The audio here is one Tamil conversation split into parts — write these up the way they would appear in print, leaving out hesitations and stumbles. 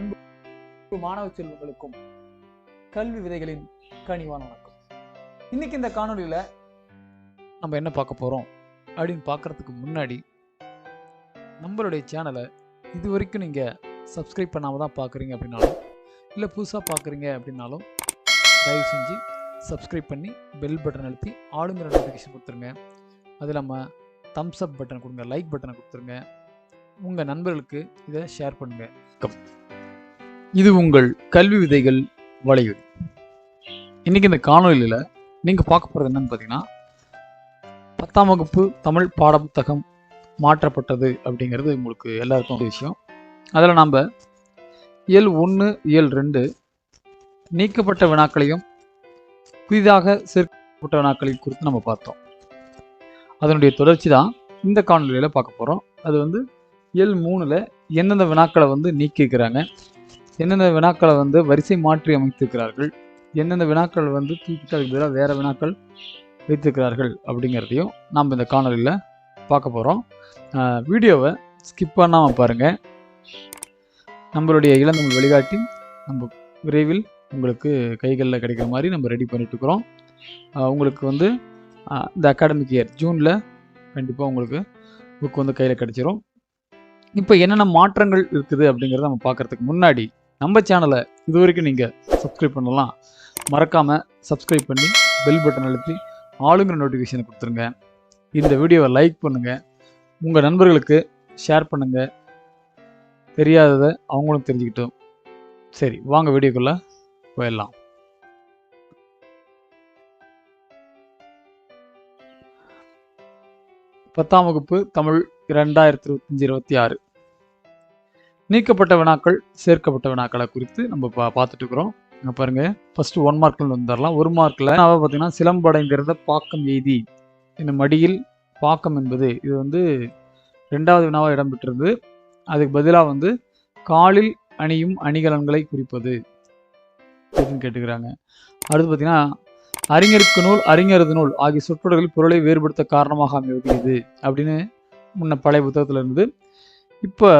அன்பு மாணவ செல்வங்களுக்கும் கல்வி விதைகளின் கனிவான வணக்கம். இன்னைக்கு இந்த காணொலியில நம்ம என்ன பார்க்க போறோம் அப்படின்னு பார்க்கறதுக்கு முன்னாடி நம்மளுடைய சேனலை இது வரைக்கும் நீங்க சப்ஸ்கிரைப் பண்ணாம தான் பார்க்குறீங்க அப்படின்னாலும் இல்லை புதுசாக பார்க்குறீங்க அப்படின்னாலும் தயவு செஞ்சு சப்ஸ்கிரைப் பண்ணி பெல் பட்டன் அழுத்தி ஆளுங்கிற நோட்டிஃபிகேஷன் கொடுத்துருங்க. அது இல்லாமல் தம்ஸ் அப் பட்டன் கொடுங்க, லைக் பட்டனை கொடுத்துருங்க. உங்கள் நண்பர்களுக்கு இதை ஷேர் பண்ணுங்க. இது உங்கள் கல்வி விதைகள் வலையொலி. இன்னைக்கு இந்த காணொலியில் நீங்கள் பார்க்க போகிறது என்னன்னு பார்த்தீங்கன்னா, 10ஆம் வகுப்பு தமிழ் பாடப்புத்தகம் மாற்றப்பட்டது அப்படிங்கிறது உங்களுக்கு எல்லாருக்கும் ஒரு விஷயம். அதில் நாம் இயல் 1, இயல் 2 நீக்கப்பட்ட வினாக்களையும் புதிதாக சேர்க்கப்பட்ட வினாக்களையும் குறித்து நம்ம பார்த்தோம். அதனுடைய தொடர்ச்சி தான் இந்த காணொலியில் பார்க்க போகிறோம். அது இயல் 3ல் எந்தெந்த வினாக்களை நீக்கிக்கிறாங்க, எந்தெந்த வினாக்களை வரிசை மாற்றி அமைத்திருக்கிறார்கள், எந்தெந்த வினாக்கள் தூக்கிட்டு அதுக்கு பதிலாக வேறு வினாக்கள் வைத்திருக்கிறார்கள் அப்படிங்கிறதையும் நாம் இந்த காணொலியில் பார்க்க போகிறோம். வீடியோவை ஸ்கிப் பண்ணாமல் பாருங்கள். நம்மளுடைய இளந்தமிழ் வழிகாட்டி நம்ம விரைவில் உங்களுக்கு கைகளில் கிடைக்கிற மாதிரி நம்ம ரெடி பண்ணிட்டுருக்குறோம். உங்களுக்கு இந்த அகாடமிக் இயர் ஜூனில் கண்டிப்பாக உங்களுக்கு புக் கையில் கிடைச்சிரும். இப்போ என்னென்ன மாற்றங்கள் இருக்குது அப்படிங்கிறத நம்ம பார்க்குறதுக்கு முன்னாடி நம்ம சேனலை இது வரைக்கும் நீங்கள் சப்ஸ்கிரைப் பண்ணலாம். மறக்காமல் சப்ஸ்கிரைப் பண்ணி பெல் பட்டன் அழுத்தி ஆளுங்கிற நோட்டிஃபிகேஷனை கொடுத்துருங்க. இந்த வீடியோவை லைக் பண்ணுங்கள், உங்கள் நண்பர்களுக்கு ஷேர் பண்ணுங்கள், தெரியாததை அவங்களும் தெரிஞ்சுக்கிட்டோம். சரி, வாங்க வீடியோக்குள்ளே போயிடலாம். பத்தாம் வகுப்பு தமிழ் 2025-26 நீக்கப்பட்ட வினாக்கள் சேர்க்கப்பட்ட வினாக்களை குறித்து நம்ம பார்த்துட்டு இருக்கிறோம். பாருங்க, ஃபர்ஸ்ட் 1 மார்க்ல வந்துடலாம். 1 மார்க்ல பார்த்தீங்கன்னா, சிலம்படைந்திருந்த பாக்கம் எய்தி இந்த மடியில் பாக்கம் என்பது இது 2வது வினாவாக இடம்பெற்றது. அதுக்கு பதிலாக காலில் அணியும் அணிகலன்களை குறிப்பது அப்படின்னு கேட்டுக்கிறாங்க. அடுத்து பார்த்தீங்கன்னா, அறிஞருக்கு நூல் அறிஞரது நூல் ஆகிய சொற்றொடர்களில் பொருளை வேறுபடுத்த காரணமாக அமைவது இது அப்படின்னு முன்ன பழைய புத்தகத்தில் இருந்து. இப்போ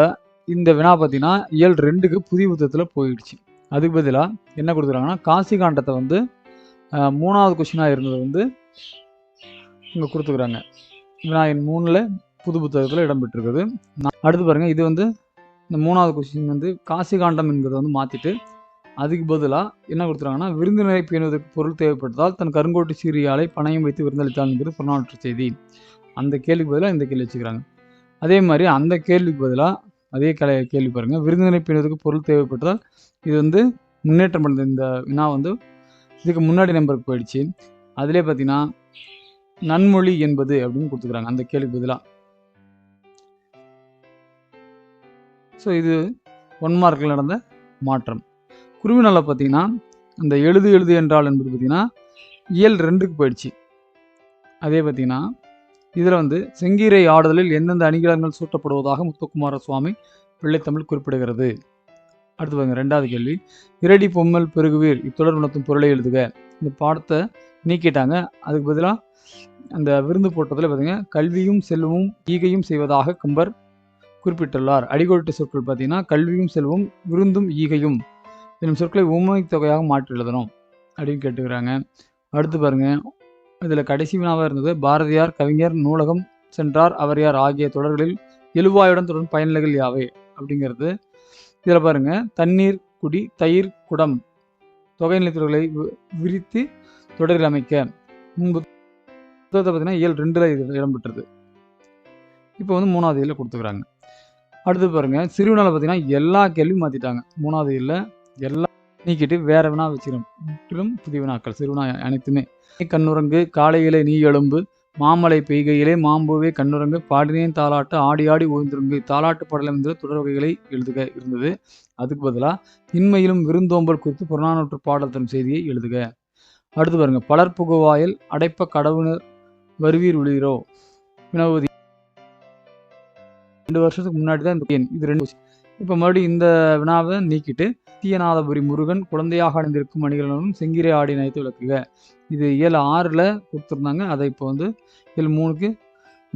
இந்த வினா பார்த்தீங்கன்னா இயல் 2க்கு புதிய புத்தகத்தில் போயிடுச்சு. அதுக்கு பதிலாக என்ன கொடுத்துருக்காங்கன்னா, காசி காண்டத்தை 3வது கொஸ்டினாக இருந்தது இங்கே கொடுத்துக்கிறாங்க. வினா எண் 3ல் புது புத்தகத்தில் இடம்பெற்றிருக்குது. அடுத்து பாருங்கள், இது இந்த 3வது கொஸ்டின் காசி காண்டம் என்பதை மாற்றிட்டு அதுக்கு பதிலாக என்ன கொடுத்துருக்காங்கன்னா, விருந்தினரை பேணுவதற்கு பொருள் தேவைப்பட்டதால் தன் கருங்கோட்டு சீரியாலை பணையம் வைத்து விருந்தளித்தாள் என்கிறது புறநானூற்று செய்தி. அந்த கேள்விக்கு பதிலாக இந்த கேள்வி வச்சுக்கிறாங்க. அதே மாதிரி அந்த கேள்விக்கு பதிலாக அதே கேள்வி பாருங்கள், விருந்தினரை பேணுவதற்கு பொருள் தேவைப்பட்டதால் இது முன்னேற்றம் பண்ணது. இந்த வினா இதுக்கு முன்னாடி நம்பருக்கு போயிடுச்சு. அதிலே பார்த்தீங்கன்னா நன்மொழி என்பது அப்படின்னு கொடுத்துக்கிறாங்க அந்த கேள்விக்கு பதிலாக. ஸோ இது 1 மார்க்கில் நடந்த மாற்றம். குருவினால பார்த்தீங்கன்னா, அந்த எழுது என்றால் என்பது பார்த்தீங்கன்னா இயல் 2க்கு போயிடுச்சு. அதே பார்த்தீங்கன்னா இதில் செங்கீரை ஆடுதலில் எந்தெந்த அணிகலன்கள் சூட்டப்படுவதாக முத்துக்குமார சுவாமி பிள்ளைத்தமிழ் குறிப்பிடுகிறது. அடுத்து பாருங்க, 2வது கேள்வி, இரடி பொம்மல் பெருகுவீர் இத்தொடர் உணர்த்தும் பொருளை எழுதுக. இந்த பாடத்தை நீக்கிட்டாங்க. அதுக்கு பதிலாக அந்த விருந்து போட்டதில் பார்த்தீங்க, கல்வியும் செல்வமும் ஈகையும் செய்வதாக கம்பர் குறிப்பிட்டுள்ளார். அடிகோட்டு சொற்கள் பார்த்தீங்கன்னா, கல்வியும் செல்வம் விருந்தும் ஈகையும் என்னும் சொற்களை உண்மை தொகையாக மாற்றி எழுதணும் அப்படின்னு கேட்டுக்கிறாங்க. அடுத்து பாருங்க, இதில் கடைசி வினாவாக இருந்தது, பாரதியார் கவிஞர் நூலகம் சென்றார் அவர் யார் ஆகிய தொடர்களில் எழுவாயுடன் தொடரும் பயனிலைகள் யாவை அப்படிங்கிறது. இதில் பாருங்க, தண்ணீர் குடி தயிர் குடம் தொகை நிலைத்தொடர்களை விரித்து தொடரில் அமைக்க முன்பு புத்தகத்தை பார்த்தீங்கன்னா இயல் 2ல் இது இடம்பெற்றது. இப்போ 3வது இயலில் கொடுத்துக்கிறாங்க. அடுத்து பாருங்க, சிறுவினால பார்த்தீங்கன்னா எல்லா கேள்வியும் மாற்றிட்டாங்க. 3வது இயலில் எல்லாம் நீக்கிட்டு வேற வினா வச்சுக்கிறோம். முற்றிலும் புதிய வினாக்கள் சிறுவினா அனைத்துமே. கண்ணுரங்கு காலையிலே நீ எழும்பு மாமலை பெய்கையிலே மாம்பூவே கண்ணுரங்கு பாடினேன் தாலாட்டு ஆடி ஆடி ஓய்ந்திருங்கு தாலாட்டு பாடலம் என்ற தொடர் வகைகளை எழுதுக இருந்தது. அதுக்கு பதிலாக இன்மையிலும் விருந்தோம்பல் குறித்து புறநானூற்று பாடல் தரும் செய்தியை எழுதுக. அடுத்து பாருங்க, பலர் புகுவாயில் அடைப்ப கடவுணர் வருவீர் உள்ளீரோ வினவதி 2 வருஷத்துக்கு முன்னாடி தான் இது 2. இப்போ மறுபடியும் இந்த வினாவை நீக்கிட்டு தீயநாதபுரி முருகன் குழந்தையாக அணிந்திருக்கும் அணிகளும் செங்கிரை ஆடி நயத்து விளக்குக. இது இயல் 6ல் கொடுத்துருந்தாங்க. அதை இப்போ இயல் 3க்கு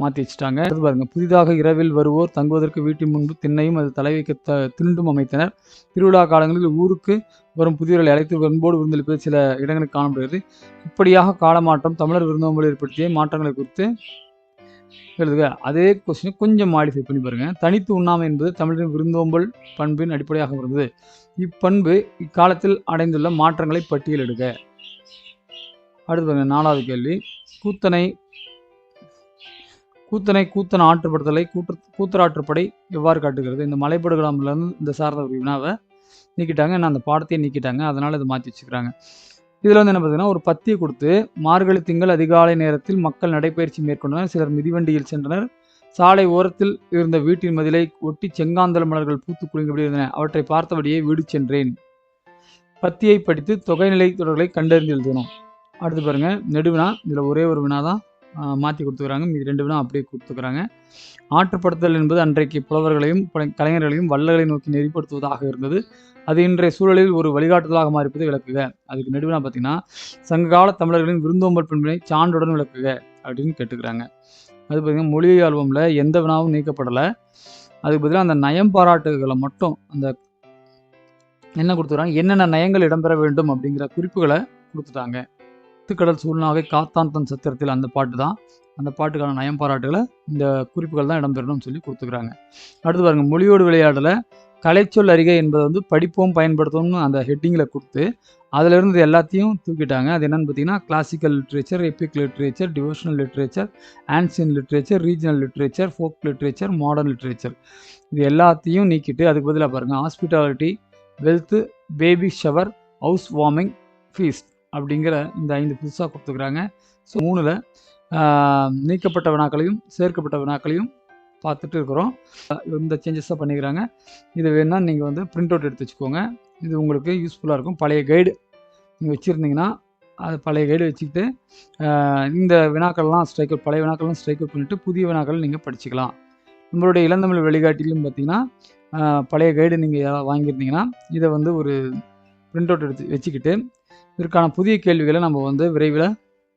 மாற்றி வச்சுட்டாங்க. அது பாருங்க, புதிதாக இரவில் வருவோர் தங்குவதற்கு வீட்டின் முன்பு திண்ணையும் அது தலை வைக்க திண்டும் அமைத்தனர். திருவிழா காலங்களில் ஊருக்கு வரும் புதியவர்களை அழைத்து அன்போடு விருந்தளிப்பது சில இடங்களுக்கு காணப்படுகிறது. இப்படியாக காலமாற்றம் தமிழர் விருந்தோம்பல் ஏற்படுத்திய மாற்றங்களை குறித்து எழுதுக. அதே கொஸ்டின் கொஞ்சம் மாடிஃபை பண்ணி பாருங்க. தனித்து உண்ணாமை என்பது தமிழரின் விருந்தோம்பல் பண்பின் அடிப்படையாக இருந்தது. இப்பண்பு இக்காலத்தில் அடைந்துள்ள மாற்றங்களை பட்டியலிடுக. அடுத்து பாருங்க, 4வது கேள்வி. கூத்தனை ஆற்றுப்படுத்தலை கூத்தராற்றுப்படை எவ்வாறு காட்டுகிறது? இந்த மலைப்படுகளாமிலிருந்து இந்த சார்ந்த ஒரு வினாவை நீக்கிட்டாங்க. அந்த பாடத்தையே நீக்கிட்டாங்க, அதனால இதை மாற்றி வச்சுக்கிறாங்க. இதில் வந்து என்ன பார்த்தீங்கன்னா, ஒரு பத்தியை கொடுத்து மார்கழி திங்கள் அதிகாலை நேரத்தில் மக்கள் நடைபயிற்சி மேற்கொண்டனர். சிலர் மிதிவண்டியில் சென்றனர். சாலை ஓரத்தில் இருந்த வீட்டின் மதிலை ஒட்டி செங்காந்தல் மலர்கள் பூத்து குலுங்கிபடி இருந்தன. அவற்றை பார்த்தபடியே வீடு சென்றேன். பத்தியை படித்து தொகைநிலை தொடர்களை கண்டறிந்து எழுதணும். அடுத்து பாருங்க, நெடுவினா. இதில் ஒரே ஒரு வினா தான் மாற்றி கொடுத்துக்கிறாங்க, மீது 2 வினா அப்படியே கொடுத்துக்கிறாங்க. ஆற்றுப்படுத்தல் என்பது அன்றைக்கு புலவர்களையும் கலைஞர்களையும் வள்ளல்களை நோக்கி நெறிப்படுத்துவதாக இருந்தது. அது இன்றைய சூழலில் ஒரு வழிகாட்டுதலாக மாறிப்பதை விளக்குக. அதுக்கு நெடுவினா பார்த்தீங்கன்னா, சங்ககால தமிழர்களின் விருந்தோம்பல் பண்பினை சான்றுடன் விளக்குக அப்படின்னு கேட்டுக்கிறாங்க. அது பார்த்தீங்கன்னா, மொழி ஆல்பமில் எந்த வினாவும் நீக்கப்படலை. அதுக்கு பதிலாக அந்த நயம் பாராட்டுகளை மட்டும் அந்த என்ன கொடுத்துக்கிறாங்க, என்னென்ன நயங்கள் இடம்பெற வேண்டும் அப்படிங்கிற குறிப்புகளை கொடுத்துட்டாங்க. கடல் சூழ்நாகை காத்தான் தன் சத்திரத்தில் அந்த பாட்டு தான். அந்த பாட்டுக்கான நயம் பாராட்டுகளை இந்த குறிப்புகள் தான் இடம்பெறணும்னு சொல்லி கொடுத்துக்கிறாங்க. அடுத்து பாருங்க, மொழியோடு விளையாடலை கலைச்சொல் அறிகை என்பதை வந்து படிப்போம் பயன்படுத்தணும்னு அந்த ஹெட்டிங்கில் கொடுத்து அதில் இருந்து எல்லாத்தையும் தூக்கிட்டாங்க. அது என்னென்னு பார்த்தீங்கன்னா, classical literature, Epic literature, devotional literature, ancient literature, regional literature, folk literature, modern literature, இது எல்லாத்தையும் நீக்கிட்டு அதுக்கு பதிலாக பாருங்கள், hospitality, wealth, baby shower, house warming, feast அப்படிங்கிற இந்த 5 புதுசாக கொடுத்துக்கிறாங்க. ஸோ 3ல் நீக்கப்பட்ட வினாக்களையும் சேர்க்கப்பட்ட வினாக்களையும் பார்த்துட்டு இருக்கிறோம். இந்த சேஞ்சஸாக பண்ணிக்கிறாங்க. இது வேணால் நீங்கள் வந்து பிரிண்ட் அவுட் எடுத்து வச்சுக்கோங்க. இது உங்களுக்கு யூஸ்ஃபுல்லாக இருக்கும். பழைய கைடு நீங்கள் வச்சுருந்தீங்கன்னா அது பழைய கைடு வச்சுக்கிட்டு இந்த வினாக்கள்லாம் பழைய வினாக்கள்லாம் ஸ்ட்ரைக் அவுட் பண்ணிவிட்டு புதிய வினாக்கள் நீங்கள் படிச்சுக்கலாம். நம்மளுடைய இளந்தமிழ் வழிகாட்டிலும் பார்த்தீங்கன்னா, பழைய கைடு நீங்கள் யாராவது வாங்கியிருந்தீங்கன்னா இதை வந்து ஒரு பிரிண்ட் அவுட் எடுத்து வச்சுக்கிட்டு இதற்கான புதிய கேள்விகளை நம்ம வந்து விரைவில்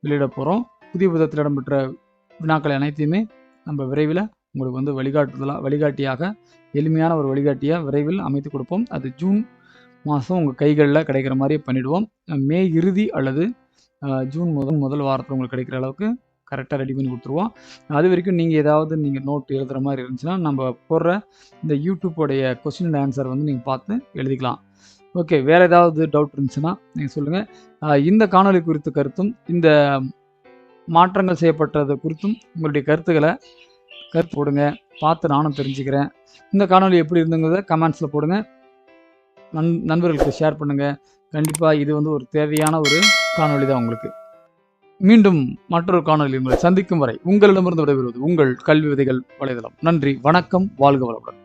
வெளியிட போகிறோம். புதிய புத்தகத்தில் இடம்பெற்ற வினாக்களை அனைத்தையுமே நம்ம விரைவில் உங்களுக்கு வந்து வழிகாட்டியாக எளிமையான ஒரு வழிகாட்டியாக விரைவில் அமைத்து கொடுப்போம். அது ஜூன் மாதம் உங்கள் கைகளில் கிடைக்கிற மாதிரியே பண்ணிவிடுவோம். மே இறுதி அல்லது ஜூன் முதல் வாரத்தில் உங்களுக்கு கிடைக்கிற அளவுக்கு கரெக்டாக ரெடி பண்ணி கொடுத்துருவோம். அது வரைக்கும் நீங்கள் நோட் எழுதுகிற மாதிரி இருந்துச்சுன்னா நம்ம போடுற இந்த யூடியூப்போடைய கொஸ்டின் அண்ட் ஆன்சர் வந்து நீங்கள் பார்த்து எழுதிக்கலாம். ஓகே, வேறு ஏதாவது டவுட் இருந்துச்சுன்னா நீங்கள் சொல்லுங்கள். இந்த காணொலி குறித்த கருத்தும் இந்த மாற்றங்கள் செய்யப்பட்டது குறித்தும் உங்களுடைய கருத்து போடுங்க, பார்த்து நானும் தெரிஞ்சுக்கிறேன். இந்த காணொலி எப்படி இருந்துங்கிறத கமெண்ட்ஸில் போடுங்க, நண்பர்களுக்கு ஷேர் பண்ணுங்கள். கண்டிப்பாக இது வந்து ஒரு தேவையான ஒரு காணொலி தான் உங்களுக்கு. மீண்டும் மற்றொரு காணொலி உங்களை சந்திக்கும் வரை உங்களிடமிருந்து விடைபெறுவது உங்கள் கல்வி விதைகள் வலைதளம். நன்றி, வணக்கம், வாழ்க வளமுடன்.